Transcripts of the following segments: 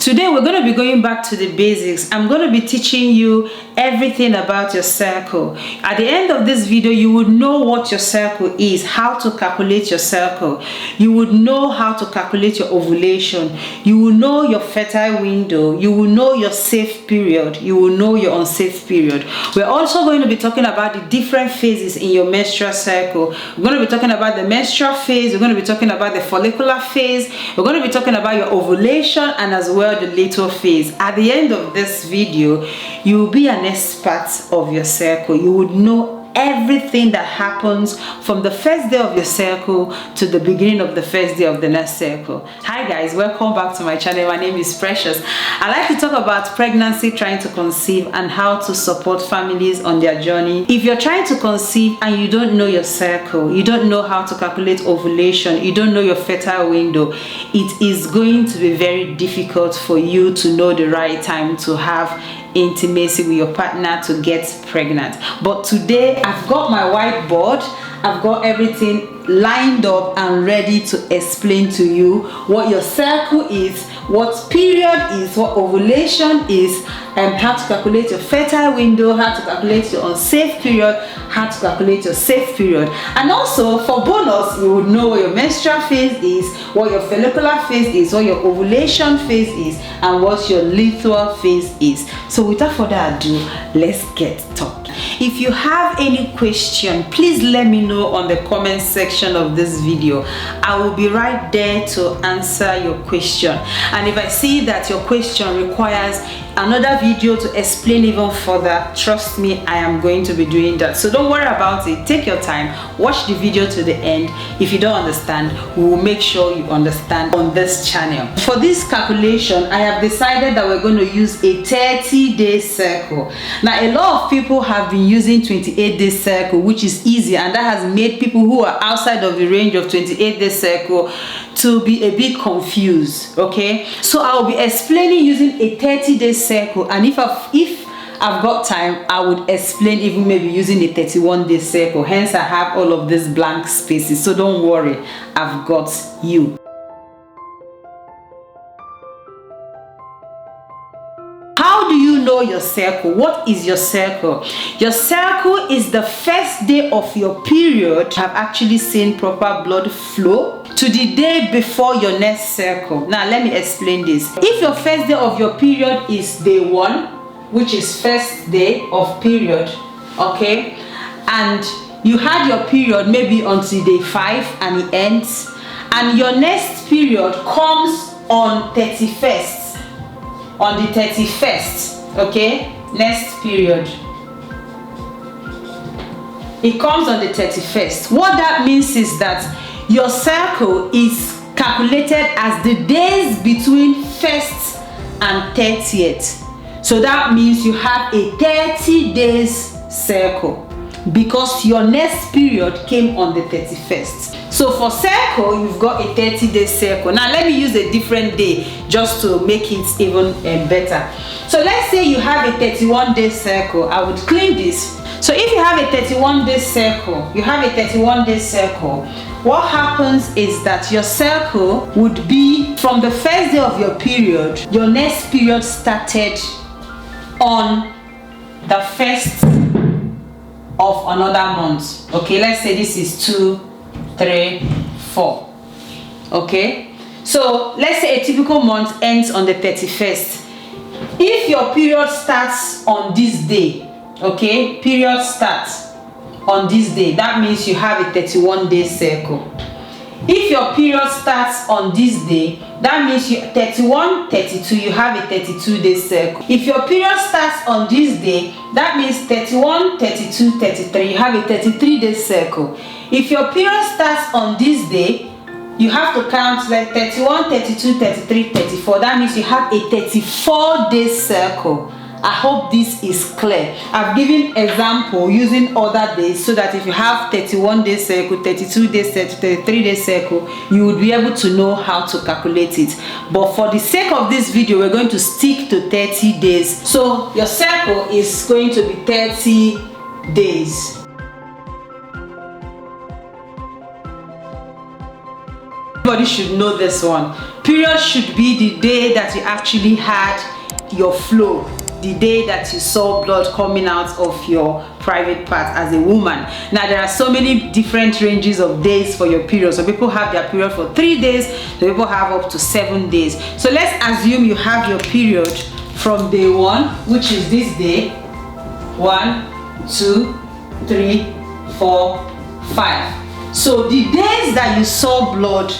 Today we're going to be going back to the basics. I'm going to be teaching you everything about your cycle. At the end of this video, you would know what your cycle is, how to calculate your cycle. You would know how to calculate your ovulation. You will know your fertile window. You will know your safe period. You will know your unsafe period. We're also going to be talking about the different phases in your menstrual cycle. We're going to be talking about the menstrual phase. We're going to be talking about the follicular phase. We're going to be talking about your ovulation and as well the luteal phase. At the end of this video, you will be an expert of your cycle. You would know everything that happens from the first day of your cycle to the beginning of the first day of the next cycle. Hi guys, welcome back to my channel. My name is Precious. I like to talk about pregnancy, trying to conceive, and how to support families on their journey. If you're trying to conceive and you don't know your cycle, you don't know how to calculate ovulation, you don't know your fertile window, it is going to be very difficult for you to know the right time to have intimacy with your partner to get pregnant. But today I've got my whiteboard, I've got everything lined up and ready to explain to you what your cycle is, what period is, what ovulation is, and how to calculate your fertile window, how to calculate your unsafe period, how to calculate your safe period. And also for bonus, you would know what your menstrual phase is, what your follicular phase is, what your ovulation phase is, and what your luteal phase is. So without further ado, let's get talking. If you have any question, please let me know on the comment section of this video. I will be right there to answer your question. And if I see that your question requires another video to explain even further, trust me, I am going to be doing that. So don't worry about it. Take your time, watch the video to the end. If you don't understand, we will make sure you understand on this channel. For this calculation, I have decided that we're going to use a 30-day cycle. Now, a lot of people have been using 28-day cycle, which is easy, and that has made people who are outside of the range of 28-day cycle to be a bit confused. Okay, so I will be explaining using a 30-day cycle, and if I've got time, I would explain even maybe using a 31-day cycle. Hence I have all of these blank spaces, so don't worry, I've got you. How do you know your cycle? What is your cycle? Your cycle is the first day of your period have actually seen proper blood flow to the day before your next cycle. Now let me explain this. If your first day of your period is day 1, which is first day of period, okay, and you had your period maybe until day 5 and it ends, and your next period comes on 31st, on the 31st, okay, next period, it comes on the 31st. What that means is that your cycle is calculated as the days between 1st and 30th. So that means you have a 30 days cycle because your next period came on the 31st. So for cycle, you've got a 30-day cycle. Now let me use a different day just to make it even better. So let's say you have a 31-day cycle. I would clean this. So if you have a 31-day cycle, what happens is that your cycle would be from the first day of your period. Your next period started on the 1st of another month. Okay, let's say this is 2, 3, 4. Okay, so let's say a typical month ends on the 31st. If your period starts on this day, okay, period starts on this day, that means you have a 31-day cycle. If your period starts on this day, that means you 31, 32, you have a 32-day cycle. If your period starts on this day, that means 31, 32, 33, you have a 33-day cycle. If your period starts on this day, you have to count like 31, 32, 33, 34. That means you have a 34-day cycle. I hope this is clear. I've given example using other days so that if you have 31-day cycle, 32-day cycle, 33-day cycle, you would be able to know how to calculate it. But for the sake of this video, we're going to stick to 30 days. So your cycle is going to be 30 days. Everybody should know this one. Period should be the day that you actually had your flow, the day that you saw blood coming out of your private part as a woman. Now there are so many different ranges of days for your period. Some people have their period for 3 days, some people have up to 7 days. So let's assume you have your period from day 1, which is this day. 1, 2, 3, 4, 5. So the days that you saw blood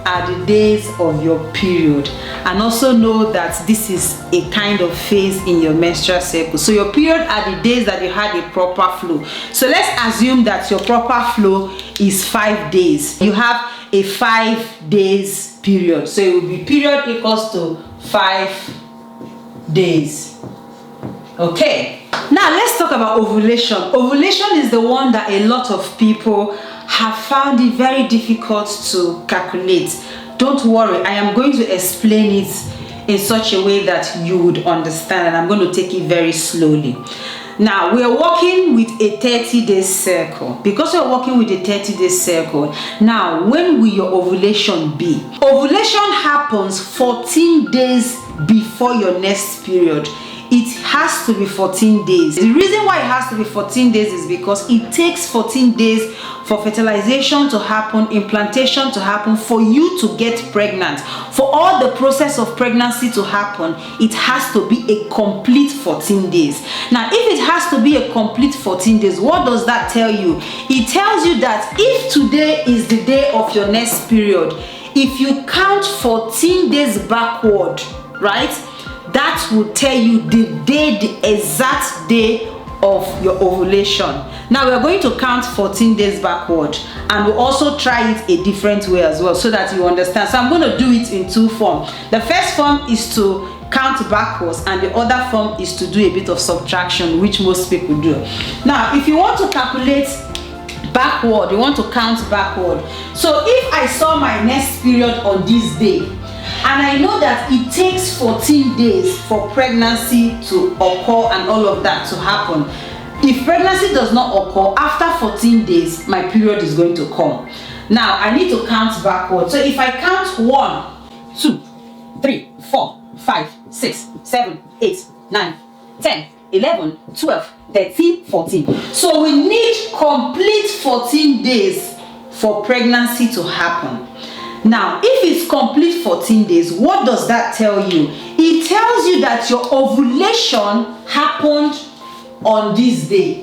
are the days of your period. And also know that this is a kind of phase in your menstrual cycle. So your period are the days that you had a proper flow. So let's assume that your proper flow is 5 days. You have a 5 days period. So it will be period equals to 5 days. Okay. Now let's talk about ovulation. Ovulation is the one that a lot of people have found it very difficult to calculate. Don't worry, I am going to explain it in such a way that you would understand, and I'm going to take it very slowly. Now we are working with a 30-day cycle. Because we're working with a 30-day cycle, now when will your ovulation be? Ovulation happens 14 days before your next period. It has to be 14 days. The reason why it has to be 14 days is because it takes 14 days for fertilization to happen, implantation to happen, for you to get pregnant. For all the process of pregnancy to happen, it has to be a complete 14 days. Now, if it has to be a complete 14 days, what does that tell you? It tells you that if today is the day of your next period, if you count 14 days backward, right? That will tell you the exact day of your ovulation. Now we are going to count 14 days backward, and we'll also try it a different way as well so that you understand. So I'm going to do it in 2 forms. The first form is to count backwards, and the other form is to do a bit of subtraction, which most people do. Now if you want to calculate backward, you want to count backward. So if I saw my next period on this day, and I know that it takes 14 days for pregnancy to occur and all of that to happen. If pregnancy does not occur, after 14 days, my period is going to come. Now, I need to count backward. So if I count 1, 2, 3, 4, 5, 6, 7, 8, 9, 10, 11, 12, 13, 14. So we need complete 14 days for pregnancy to happen. Now, if it's complete 14 days, what does that tell you? It tells you that your ovulation happened on this day.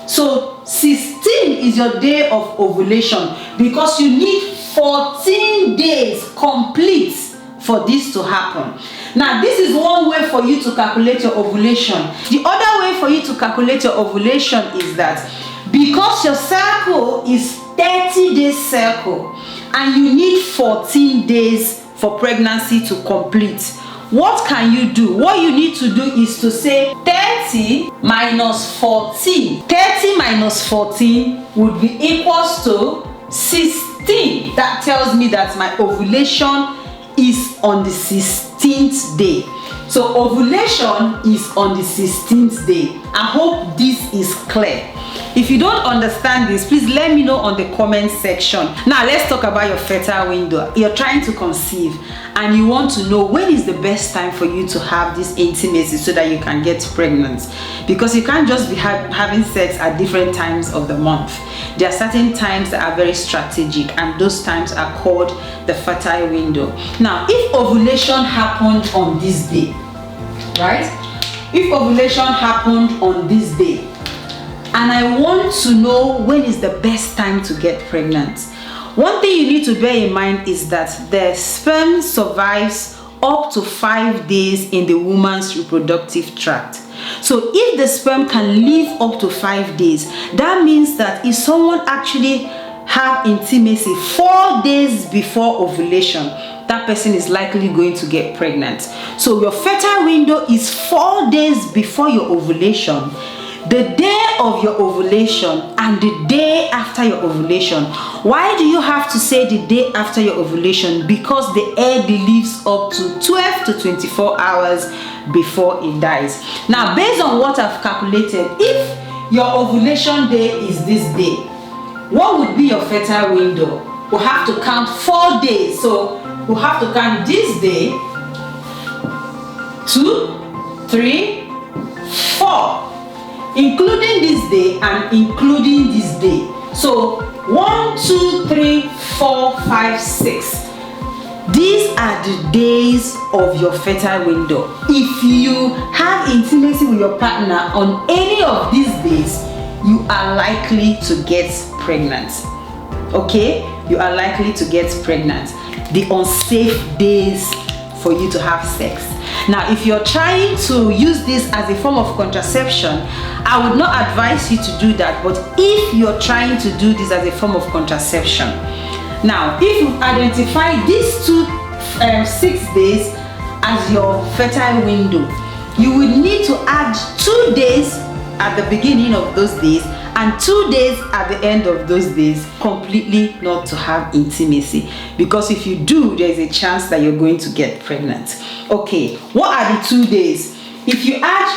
So 16 is your day of ovulation, because you need 14 days complete for this to happen. Now, this is one way for you to calculate your ovulation. The other way for you to calculate your ovulation is that because your cycle is 30 days cycle, and you need 14 days for pregnancy to complete, what can you do? What you need to do is to say 30 minus 14. 30 minus 14 would be equals to 16. That tells me that my ovulation is on the 16th day. So ovulation is on the 16th day. I hope this is clear. If you don't understand this, please let me know on the comment section. Now let's talk about your fertile window. You're trying to conceive and you want to know when is the best time for you to have this intimacy so that you can get pregnant, because you can't just be having sex at different times of the month. There are certain times that are very strategic, and those times are called the fertile window. Now if ovulation happened on this day, right? If ovulation happened on this day, and I want to know when is the best time to get pregnant, one thing you need to bear in mind is that the sperm survives up to 5 days in the woman's reproductive tract. So if the sperm can live up to 5 days, that means that if someone actually have intimacy 4 days before ovulation, that person is likely going to get pregnant. So your fertile window is 4 days before your ovulation, the day of your ovulation, and the day after your ovulation. Why do you have to say the day after your ovulation? Because the egg lives up to 12 to 24 hours before it dies. Now, based on what I've calculated, if your ovulation day is this day, what would be your fertile window? we have to count 4 days. So we have to count this day, 2, 3, 4, including this day and including this day. So 1, 2, 3, 4, 5, 6. These are the days of your fertile window. If you have intimacy with your partner on any of these days, you are likely to get pregnant. Okay? You are likely to get pregnant. The unsafe days for you to have sex. Now, if you're trying to use this as a form of contraception, I would not advise you to do that. But if you're trying to do this as a form of contraception, now, if you identify these 6 days as your fertile window, you will need to add 2 days at the beginning of those days and 2 days at the end of those days, completely not to have intimacy. Because if you do, there is a chance that you're going to get pregnant. Okay, what are the 2 days? If you add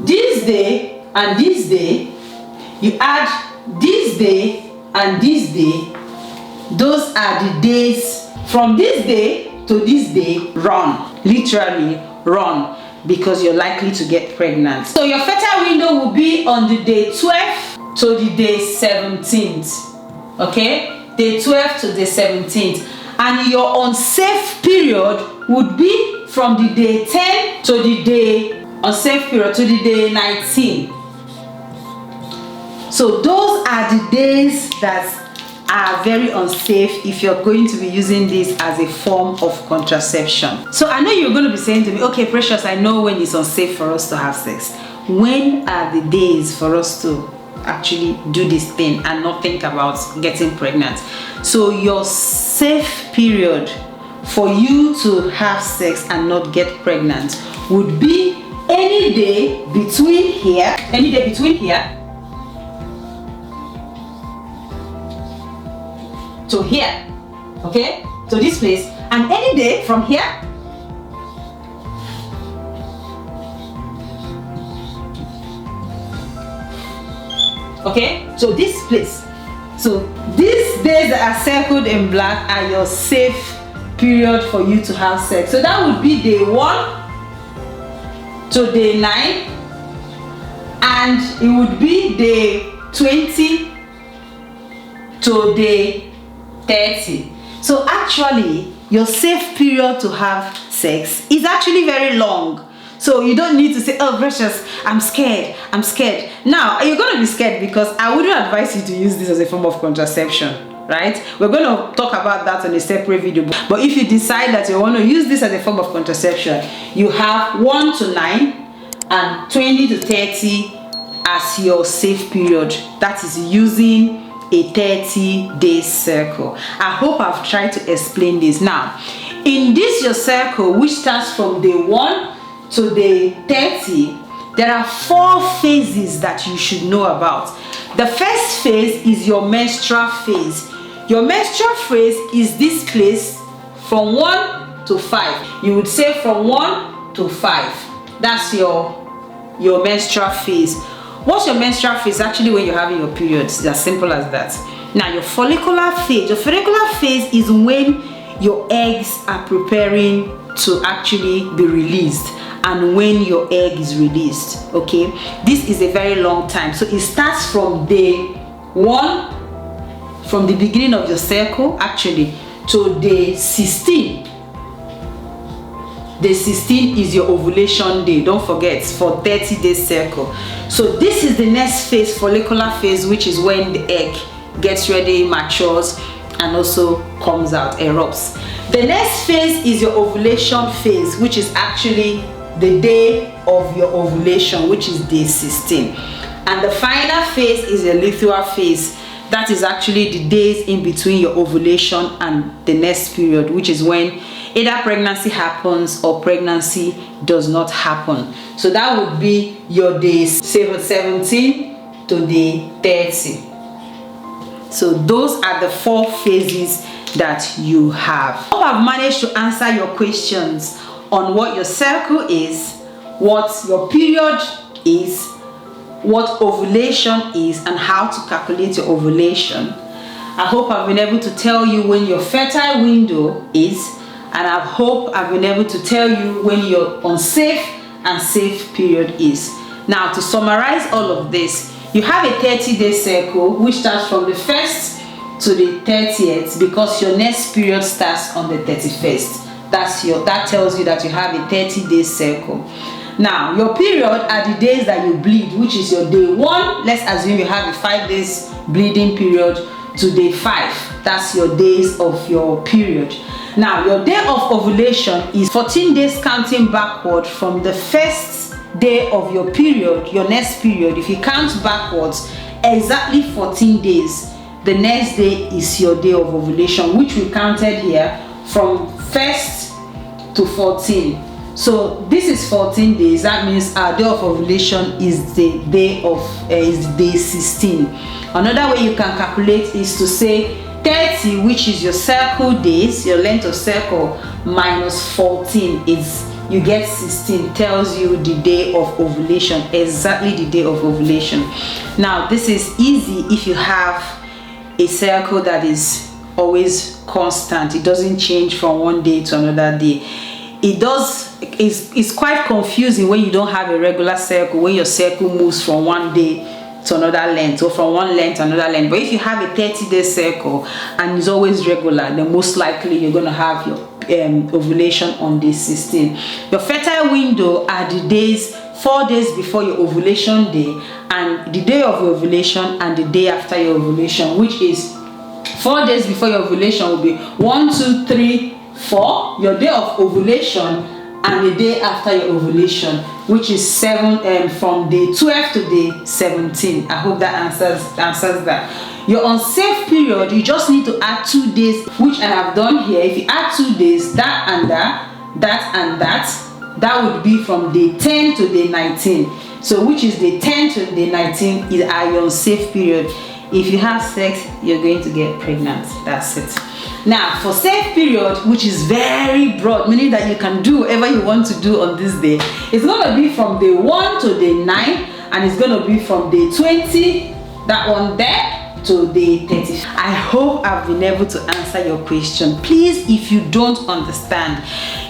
this day and this day, you add this day and this day, those are the days. From this day to this day, run. Literally run, because you're likely to get pregnant. So your fertile window will be on the day 12th to the day 17th. Okay, day 12th to day 17th. And your unsafe period would be from the day 10 to the day unsafe period to the day 19. So those are the days that are very unsafe if you're going to be using this as a form of contraception. So I know you're going to be saying to me, okay, Precious, I know when it's unsafe for us to have sex. When are the days for us to actually do this thing and not think about getting pregnant? So your safe period for you to have sex and not get pregnant would be any day between here, to here, okay, to this place, and any day from here okay, so this place. So these days that are circled in black are your safe period for you to have sex. So that would be day 1 to day 9, and it would be day 20 to day 30. So actually your safe period to have sex is actually very long. So you don't need to say, oh Precious, I'm scared. Now you're going to be scared because I wouldn't advise you to use this as a form of contraception, right? We're going to talk about that on a separate video. But if you decide that you want to use this as a form of contraception, you have 1 to 9 and 20 to 30 as your safe period. That is using a 30-day circle. I hope I've tried to explain this. Now, in this your circle, which starts from day 1 to day 30, there are 4 phases that you should know about. The first phase is your menstrual phase. Your menstrual phase is this place from 1 to 5. You would say from 1 to 5. That's your menstrual phase. What's your menstrual phase? Actually, when you're having your periods. It's as simple as that. Now, your follicular phase. Your follicular phase is when your eggs are preparing to actually be released, and when your egg is released. Okay, this is a very long time. So it starts from day 1, from the beginning of your circle, actually, to day 16. Day 16 is your ovulation day. Don't forget, for 30-day circle. So this is the next phase, follicular phase, which is when the egg gets ready, matures, and also comes out, erupts. The next phase is your ovulation phase, which is actually the day of your ovulation, which is day 16. And the final phase is your luteal phase. That is actually the days in between your ovulation and the next period, which is when either pregnancy happens or pregnancy does not happen. So that would be your days 17 to day 30. So those are the 4 phases that you have. I hope I've managed to answer your questions on what your circle is, what your period is, what ovulation is, and how to calculate your ovulation. I hope I've been able to tell you when your fertile window is, and I hope I've been able to tell you when your unsafe and safe period is. Now, to summarize all of this, you have a 30-day cycle which starts from the 1st to the 30th, because your next period starts on the 31st. That tells you that you have a 30-day cycle. Now, your period are the days that you bleed, which is your day 1. Let's assume you have a 5 days bleeding period to day 5. That's your days of your period. Now, your day of ovulation is 14 days counting backward from the first day of your period, your next period. If you count backwards exactly 14 days, the next day is your day of ovulation, which we counted here from 1st to 14. So this is 14 days. That means our day of ovulation is the day of day 16. Another way you can calculate is to say 30, which is your circle days, your length of circle, minus 14 is, you get 16, tells you the day of ovulation, exactly the day of ovulation. Now, this is easy if you have a circle that is always constant. It doesn't change from one day to another day. It's quite confusing when you don't have a regular circle, when your circle moves from one day to another length, or from one length to another length. But if you have a 30-day cycle and it's always regular, then most likely you're going to have your ovulation on day 16. Your fertile window are the days 4 days before your ovulation day, and the day of your ovulation and the day after your ovulation, which is 4 days before your ovulation will be 1, 2, 3, 4, your day of ovulation, and the day after your ovulation, which is 7 from day 12 to day 17. I hope that answers that. Your unsafe period, you just need to add 2 days, which I have done here. If you add 2 days, that and that would be from day 10 to day 19. So which is day 10 to day 19 is your unsafe period. If you have sex, you're going to get pregnant. That's it. Now, for safe period, which is very broad, meaning that you can do whatever you want to do on this day, it's going to be from day 1 to day 9, and it's going to be from day 20, that one there, to day 30. I hope I've been able to answer your question. Please, if you don't understand,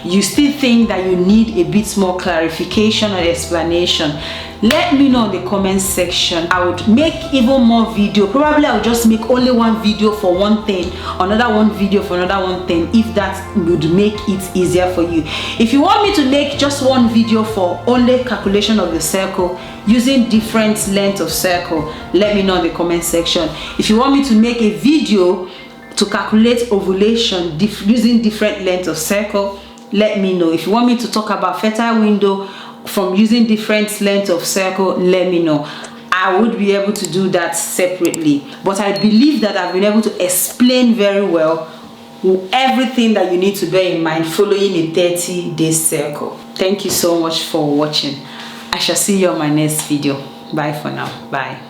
you still think that you need a bit more clarification or explanation, let me know in the comment section. I would make even more video. Probably I would just make only one video for one thing, another one video for another one thing, if that would make it easier for you. If you want me to make just one video for only calculation of the circle using different length of circle, let me know in the comment section. If you want me to make a video to calculate ovulation using different length of circle, let me know. If you want me to talk about fertile window from using different length of circle, let me know. I would be able to do that separately, but I believe that I've been able to explain very well everything that you need to bear in mind following a 30-day cycle. Thank you so much for watching. I shall see you on my next video. Bye for now. Bye.